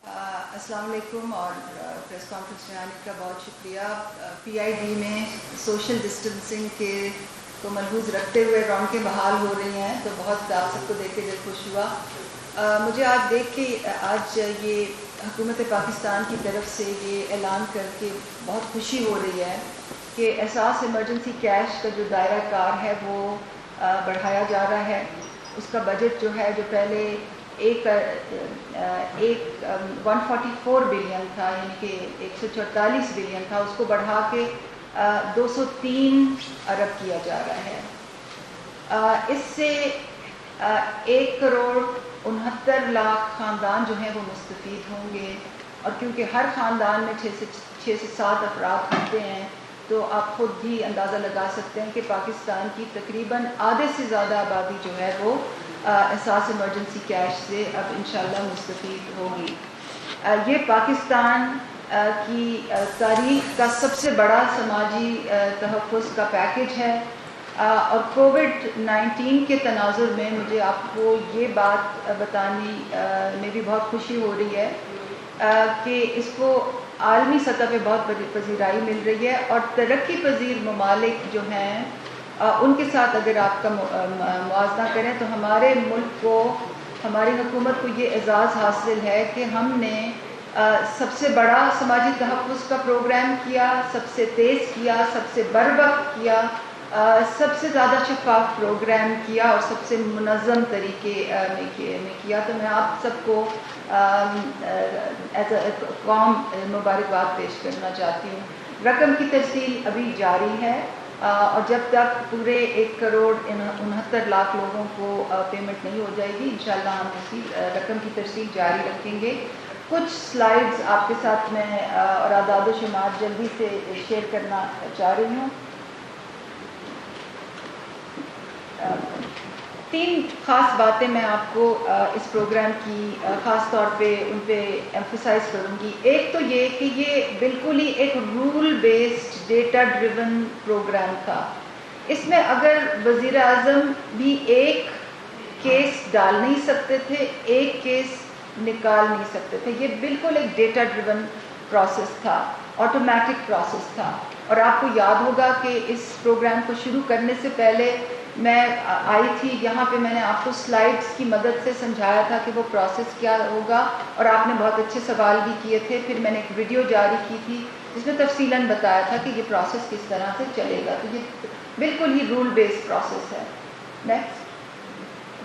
السلام علیکم اور پریس کانفرنس میں آنے کا بہت شکریہ. پی آئی ڈی میں سوشل ڈسٹنسنگ کے کو ملحوظ رکھتے ہوئے رونقیں بحال ہو رہی ہیں، تو بہت آپ سب کو دیکھ کے دل خوش ہوا. مجھے آج دیکھ کے آج یہ حکومت پاکستان کی طرف سے یہ اعلان کر کے بہت خوشی ہو رہی ہے کہ احساس ایمرجنسی کیش کا جو دائرہ کار ہے وہ بڑھایا جا رہا ہے. اس کا بجٹ جو ہے جو پہلے ایک 144 بلین تھا، یعنی کہ 144 بلین تھا، اس کو بڑھا کے 203 ارب کیا جا رہا ہے. اس سے 1,69,00,000 خاندان جو ہیں وہ مستفید ہوں گے، اور کیونکہ ہر خاندان میں 6 سے 7 افراد ہوتے ہیں، تو آپ خود بھی اندازہ لگا سکتے ہیں کہ پاکستان کی تقریباً آدھے سے زیادہ آبادی جو ہے وہ احساس ایمرجنسی کیش سے اب انشاءاللہ مستفید ہوگی. یہ پاکستان کی تاریخ کا سب سے بڑا سماجی تحفظ کا پیکج ہے، اور کووڈ-19 کے تناظر میں مجھے آپ کو یہ بات بتانے میں بھی بہت خوشی ہو رہی ہے کہ اس کو عالمی سطح پہ بہت بڑی پذیرائی مل رہی ہے، اور ترقی پذیر ممالک جو ہیں ان کے ساتھ اگر آپ کا موازنہ کریں تو ہمارے ملک کو، ہماری حکومت کو یہ اعزاز حاصل ہے کہ ہم نے سب سے بڑا سماجی تحفظ کا پروگرام کیا، سب سے تیز کیا، سب سے بروقت کیا، سب سے زیادہ شفاف پروگرام کیا، اور سب سے منظم طریقے میں کیا. تو میں آپ سب کو ایز اے قوم مبارکباد پیش کرنا چاہتی ہوں. رقم کی ترسیل ابھی جاری ہے، اور جب تک پورے 1,69,00,000 لوگوں کو پیمنٹ نہیں ہو جائے گی، انشاءاللہ ہم اسی رقم کی ترسیل جاری رکھیں گے. کچھ سلائیڈز آپ کے ساتھ میں اور اعداد و شمار جلدی سے شیئر کرنا چاہ رہی ہوں. 3 خاص باتیں میں آپ کو اس پروگرام کی خاص طور پہ ان پہ ایمفسائز کروں گی. ایک تو یہ کہ یہ بالکل ہی ایک rule based data driven program تھا. اس میں اگر وزیر اعظم بھی ایک کیس ڈال نہیں سکتے تھے، ایک کیس نکال نہیں سکتے تھے. یہ بالکل ایک ڈیٹا ڈریون پروسیس تھا، آٹومیٹک پروسیس تھا. اور آپ کو یاد ہوگا کہ اس پروگرام کو شروع کرنے سے پہلے میں آئی تھی یہاں پہ، میں نے آپ کو سلائیڈز کی مدد سے سمجھایا تھا کہ وہ پروسیس کیا ہوگا، اور آپ نے بہت اچھے سوال بھی کیے تھے. پھر میں نے ایک ویڈیو جاری کی تھی جس میں تفصیلاً بتایا تھا کہ یہ پروسیس کس طرح سے چلے گا. تو یہ بالکل ہی رول بیسڈ پروسیس ہے. نیکسٹ،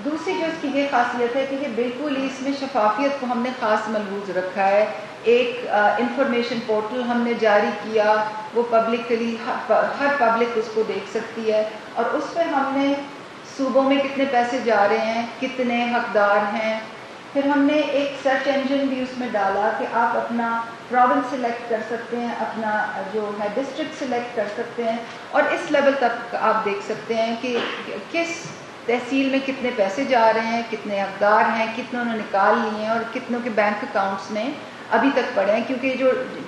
دوسری جو اس کی یہ خاصیت ہے کہ یہ بالکل ہی اس میں شفافیت کو ہم نے خاص ملحوظ رکھا ہے. ایک انفارمیشن پورٹل ہم نے جاری کیا، وہ پبلکلی ہر پبلک اس کو دیکھ سکتی ہے، اور اس پہ ہم نے صوبوں میں کتنے پیسے جا رہے ہیں، کتنے حقدار ہیں. پھر ہم نے ایک سرچ انجن بھی اس میں ڈالا کہ آپ اپنا پروونس سلیکٹ کر سکتے ہیں، اپنا جو ہے ڈسٹرکٹ سلیکٹ کر سکتے ہیں، اور اس لیول تک آپ دیکھ سکتے ہیں کہ کس تحصیل میں کتنے پیسے جا رہے ہیں، کتنے حقدار ہیں، کتنوں نے نکال لیے ہیں، اور کتنوں کے بینک اکاؤنٹس میں ابھی تک پڑے ہیں. کیونکہ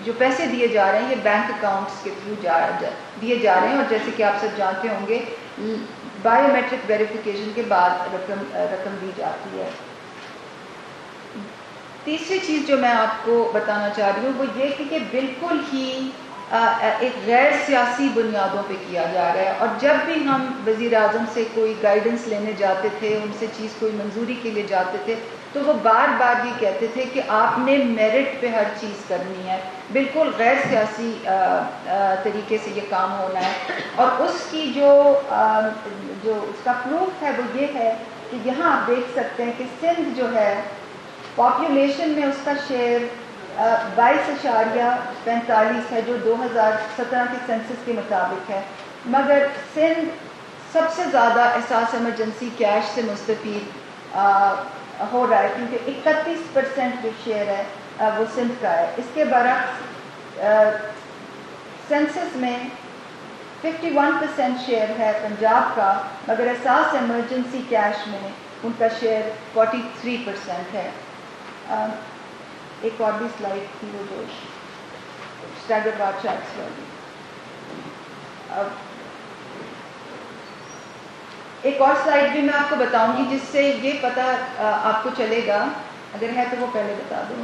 جو پیسے دیے جا رہے ہیں یہ بینک اکاؤنٹس کے تھرو دیے جا رہے ہیں، اور جیسے کہ آپ سب جانتے ہوں گے بایو میٹرک ویریفیکیشن کے بعد رقم دی جاتی ہے. تیسری چیز جو میں آپ کو بتانا چاہ رہی ہوں وہ یہ کہ یہ بالکل ہی ایک غیر سیاسی بنیادوں پہ کیا جا رہا ہے. اور جب بھی ہم وزیر اعظم سے کوئی گائیڈنس لینے جاتے تھے، ان سے چیز کوئی منظوری کے لیے جاتے تھے، تو وہ بار بار یہ کہتے تھے کہ آپ نے میرٹ پہ ہر چیز کرنی ہے، بالکل غیر سیاسی طریقے سے یہ کام ہونا ہے. اور اس کی جو اس کا پروف ہے وہ یہ ہے کہ یہاں آپ دیکھ سکتے ہیں کہ سندھ جو ہے پاپولیشن میں اس کا شیئر 22.45 ہے، جو 2017 کے سینسس کے مطابق ہے. مگر سندھ سب سے زیادہ احساس ایمرجنسی کیش سے مستفید ہو رہا ہے، کیونکہ 31% جو شیئر ہے وہ سندھ کا ہے. اس کے برعکس سینسس میں 51% شیئر ہے پنجاب کا، مگر احساس ایمرجنسی کیش میں ان کا شیئر 43% ہے. ایک اور بھی سلائڈ تھی وہ جو اسٹیگرڈ بار چارٹس والی. ایک اور سلائڈ بھی میں آپ کو بتاؤں گی جس سے یہ پتہ آپ کو چلے گا، اگر ہے تو وہ پہلے بتا دوں.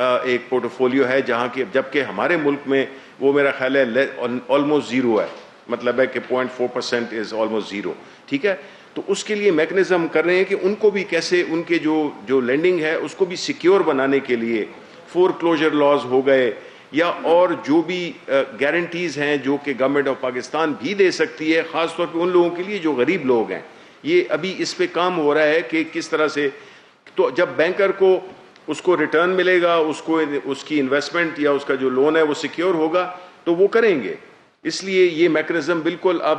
ایک پورٹفولیو ہے جہاں کی جبکہ ہمارے ملک میں وہ میرا خیال ہے آلموسٹ زیرو ہے, مطلب ہے کہ 0.4% از آلموسٹ زیرو. ٹھیک ہے, تو اس کے لیے میکنزم کر رہے ہیں کہ ان کو بھی کیسے ان کے جو لینڈنگ ہے اس کو بھی سیکیور بنانے کے لیے فور کلوجر لاز ہو گئے یا اور جو بھی گارنٹیز ہیں جو کہ گورنمنٹ آف پاکستان بھی دے سکتی ہے, خاص طور پہ ان لوگوں کے لیے جو غریب لوگ ہیں. یہ ابھی اس پہ کام ہو رہا ہے کہ کس طرح سے, تو جب بینکر کو اس کو ریٹرن ملے گا, اس کی انویسٹمنٹ یا اس کا جو لون ہے وہ سیکیور ہوگا تو وہ کریں گے. اس لیے یہ میکنزم بالکل اب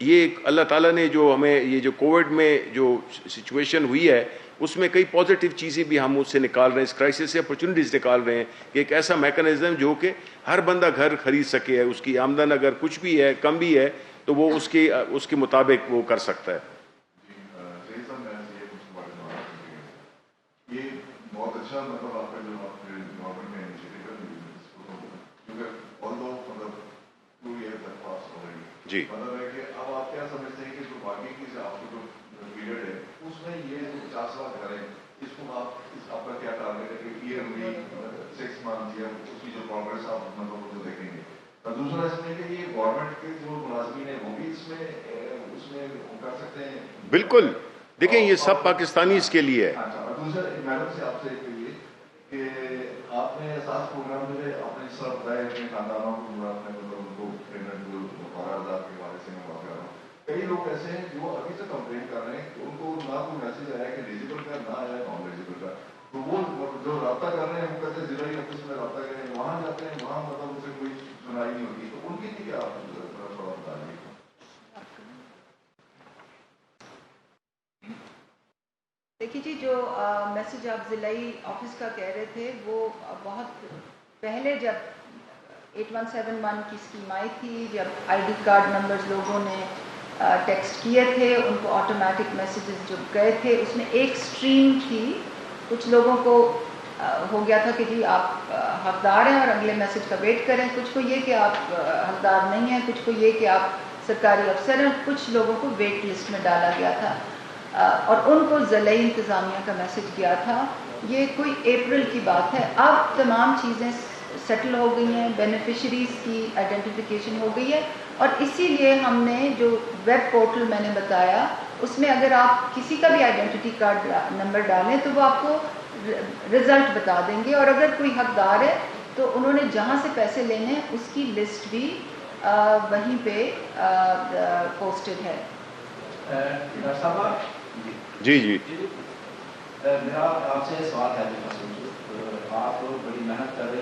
یہ اللہ تعالیٰ نے جو ہمیں یہ جو کووڈ میں جو سچویشن ہوئی ہے اس میں کئی پازیٹیو چیزیں بھی ہم اس سے نکال رہے ہیں, اس کرائسس سے اپرچونیٹیز نکال رہے ہیں کہ ایک ایسا میکنزم جو کہ ہر بندہ گھر خرید سکے, اس کی آمدن اگر کچھ بھی ہے کم بھی ہے تو وہ اس کے مطابق وہ کر سکتا ہے. یہ بہت اچھا مطلب آپ کا جو آپ نے گورنمنٹ میں انیشیٹو کر کیونکہ آل دو مطلب 2 ایئر تک پاس ہو رہی ہے جی, مطلب ہے کہ اب آپ کیا سمجھتے ہیں کہ جو باقی کی آپ کو جو پیریڈ ہے اس میں یہ جو 50 لاکھ گھر ہیں اس کو آپ کا کیا ٹارگیٹ ہے کہ ایئرلی 6 منتھ یا اس کی جو پروگرس آپ مطلب جو دیکھیں گے. اور دوسرا اس میں کہ یہ گورنمنٹ کے جو ملازمین ہیں وہ بھی اس میں کر سکتے ہیں. بالکل, دیکھیں یہ سب پاکستانی اس کے لیے ہے. اچھا, دوسرا میڈم سے آپ سے یہ کہ آپ نے احساس پروگرام جو ہے آپ نے اس طرح بتایا اپنے خاندانوں کو آپ نے مطلب ان کو پیمنٹ جو 12,000 کے بارے سے میں بات کر رہا ہوں. کئی لوگ ایسے ہیں جو ابھی سے کمپلین کر رہے ہیں کہ ان کو نہ کوئی میسج آیا کہ ایلیجیبل کا نہ آیا نان ایلیجیبل کا, تو وہ جو رابطہ کر رہے ہیں وہ کہتے ہیں ضلعی آفس میں رابطہ کریں, وہاں جاتے ہیں وہاں مطلب ان سے کوئی سنائی نہیں ہوتی, تو ان کے لیے کیا آپ تھوڑا بتا دیں. دیکھیے جی, جو میسج آپ ضلعی آفس کا کہہ رہے تھے وہ بہت پہلے جب 8171 کی اسکیم آئی تھی, جب آئی ڈی کارڈ نمبرز لوگوں نے ٹیکسٹ کیے تھے ان کو آٹومیٹک میسیجز جو گئے تھے اس میں ایک اسٹریم تھی. کچھ لوگوں کو ہو گیا تھا کہ جی آپ حقدار ہیں اور اگلے میسج کا ویٹ کریں, کچھ کو یہ کہ آپ حقدار نہیں ہیں, کچھ کو یہ کہ آپ سرکاری افسر ہیں, کچھ لوگوں کو ویٹ لسٹ میں ڈالا گیا تھا اور ان کو ضلعی انتظامیہ کا میسج گیا تھا. یہ کوئی اپریل کی بات ہے. اب تمام چیزیں سیٹل ہو گئی ہیں, بینیفیشریز کی آئیڈینٹیفیکیشن ہو گئی ہے, اور اسی لیے ہم نے جو ویب پورٹل میں نے بتایا اس میں اگر آپ کسی کا بھی آئیڈینٹی کارڈ نمبر ڈالیں تو وہ آپ کو رزلٹ بتا دیں گے, اور اگر کوئی حقدار ہے تو انہوں نے جہاں سے پیسے لینے اس کی لسٹ بھی وہیں پہ پوسٹڈ ہے. ڈاکٹر صاحب جی جی, میرا آپ سے سوال ہے, آپ بڑی محنت کر رہے